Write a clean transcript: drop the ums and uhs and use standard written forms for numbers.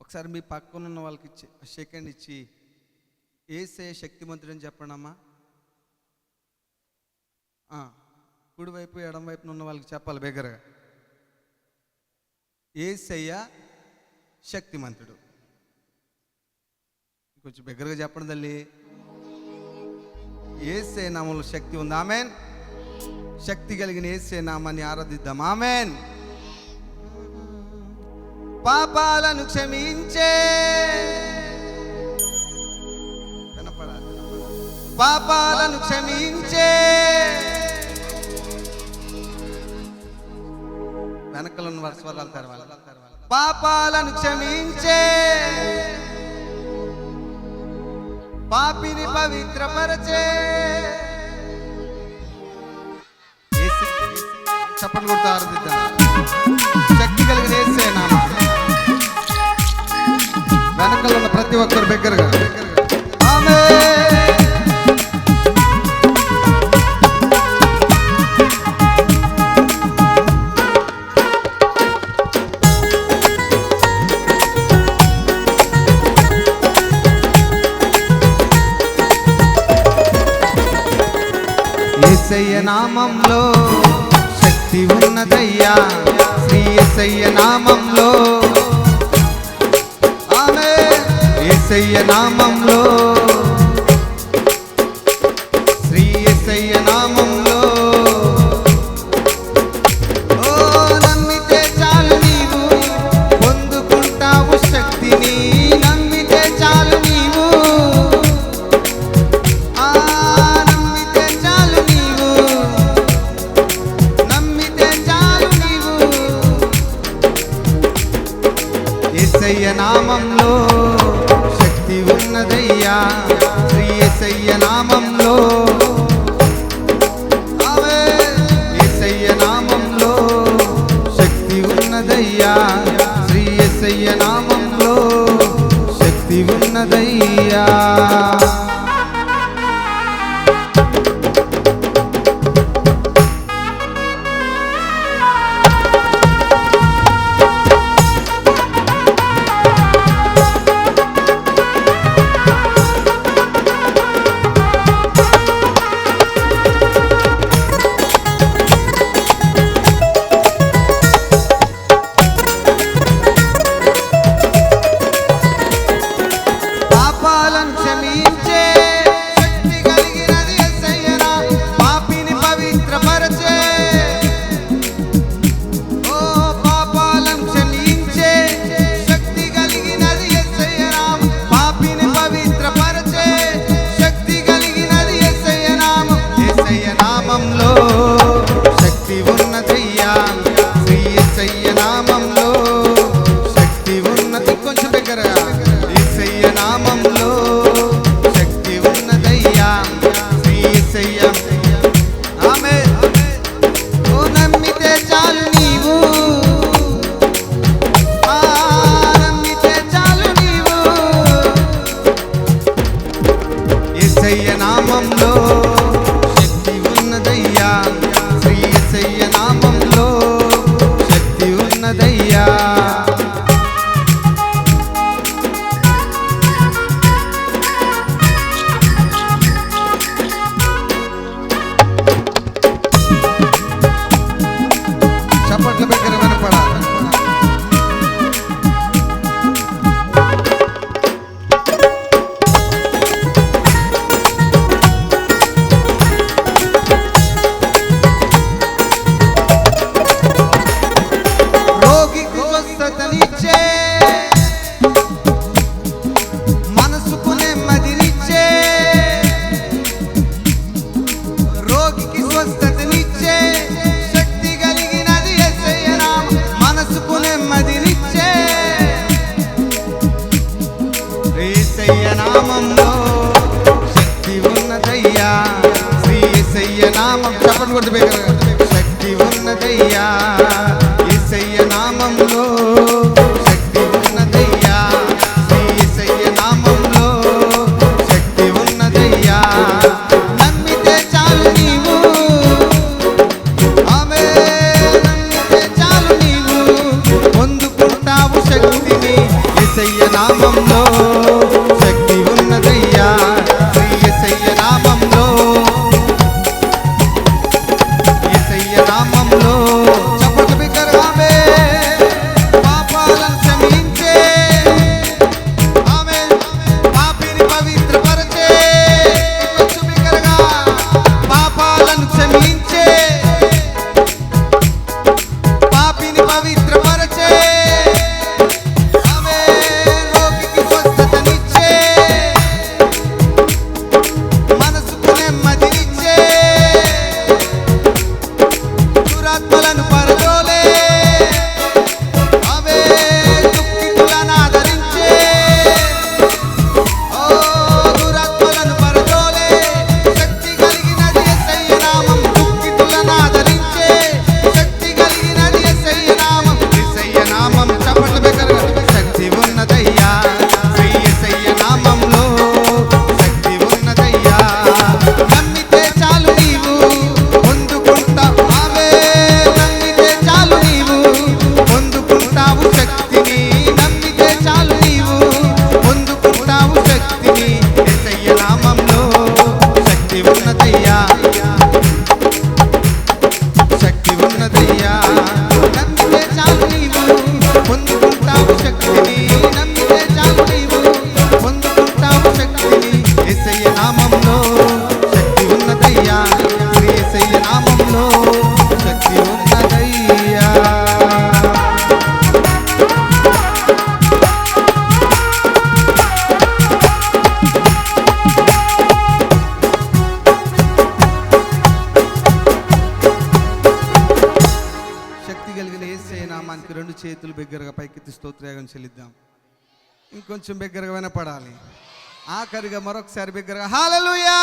ఒకసారి మీ పక్కన ఉన్న వాళ్ళకి ఇచ్చి సెకండ్ ఇచ్చి యేసయ్య శక్తిమంతుడు అని చెప్పండి అమ్మా. కుడివైపు ఎడం వైపున ఉన్న వాళ్ళకి చెప్పాలి బిగ్గరగా, యేసయ్య శక్తిమంతుడు. కొంచెం బిగ్గరగా చెప్పండి తల్లి. యేసయ్య నామంలో శక్తి ఉంది. ఆమెన్. శక్తి కలిగిన యేసయ్య నామాన్ని ఆరాధిద్దాం. ఆమెన్. పాపాలను క్షమించే, వినపడాలి, పాపాలను క్షమించే, వెనకలు ఉన్న వారి స్వరాలు తెరవాలి. పాపాలను క్షమించే, పాపిని పవిత్రపరచే, చప్పట్లు కొడుతూ ఆరాధిద్దాం. శక్తి కలిగిన యేసయ్య నామం. వెనకలు ఉన్న ప్రతి ఒక్కరు బిగ్గరగా ఆమేన్. యేసయ్య నామంలో శక్తి ఉన్నదయ్యా, శ్రీ యేసయ్య నామంలో. ఆమేన్. యేసయ్య నామంలో, శ్రీ యేసయ్య నామంలో. ఓ నమ్మితే చాలు నీవు పొందుకుంటావు శక్తిని, నమ్మితే చాలు నీవు, నమ్మితే చాలు నీవు, నమ్మితే చాలు నీవు. యేసయ్య నామంలో శక్తి ఉన్నదయ్యా, శ్రీ యేసయ్య నామంలో. ఆమేన్. యేసయ్య నామంలో శక్తి ఉన్నదయ్యా, శ్రీ యేసయ్య నామంలో శక్తి ఉన్నదయ్యా. పాపాలను క్షమించే, శక్తి కలిగినది యేసయ్య నామం, పాపిని పవిత్రపరచే. ఓ పాపాలను క్షమించే, శక్తి కలిగినది యేసయ్య నామం, పాపిని పవిత్రపరచే. శక్తి కలిగినది యేసయ్య నామం. యేసయ్య నామంలో శక్తి ఉన్నదయ్యా, శ్రీ యేసయ్య నామంలో శక్తి ఉన్నది. కొంచెం దగ్గరగా యేసయ్య నామంలో శక్తి ఉన్నదయ్యా, శ్రీ యేసయ్య. ఆమేన్. ఓ నమ్మితే చాలు నీవు, నమ్మితే చాలు నీవు. యేసయ్య నామంలో శక్తి ఉన్నదయ్యా, శ్రీ యేసయ్య నామంలో శక్తి ఉన్నదయ్యా. చప్పట్ల దగ్గర వినపడాలి. రోగికి స్వస్థతనిచ్చే, మనసుకు నెమ్మదినిచ్చే, రోగికి స్వస్థతనిచ్చే, శక్తి కలిగినది యేసయ్య నామం, మనసుకు నెమ్మదినిచ్చే. యేసయ్య నామంలో శక్తి ఉన్నదయ్యా, శ్రీ యేసయ్య నామం. చప్పట్లు కొట్టి బిగ్గరగా. శక్తి ఉన్నదయ్యా, యేసయ్య నామంలో శక్తి ఉన్నదయ్యా, శ్రీ యేసయ్య నామంలో శక్తి ఉన్నదయ్యా. నమ్మితే చాలు నీవు, ఆమేన్. నమ్మితే చాలు నీవు పొందుకుంటావు శక్తిని. యేసయ్య ఉన్నదయ్యా, శక్తి ఉన్నదయ్యా. నమ్మితే చాలు నీవు పొందుకుంటావు శక్తిని, నమ్మితే చాలు నీవు పొందుకుంటావు శక్తిని. యేసయ్య నామంలో శక్తి ఉన్నదయ్యా, యేసయ్య నామంలో శక్తి ఉన్నదయ్యా. శక్తి కలిగిన యేసయ్య నామానికి రెండు చేతులు బిగ్గరగా పైకెత్తి స్తోత్రయాగం చెల్లిద్దాం. ఇంకొంచెం బిగ్గరగా వినపడాలి. ఆఖరిగా మరొకసారి బిగ్గరగా హల్లెలూయా.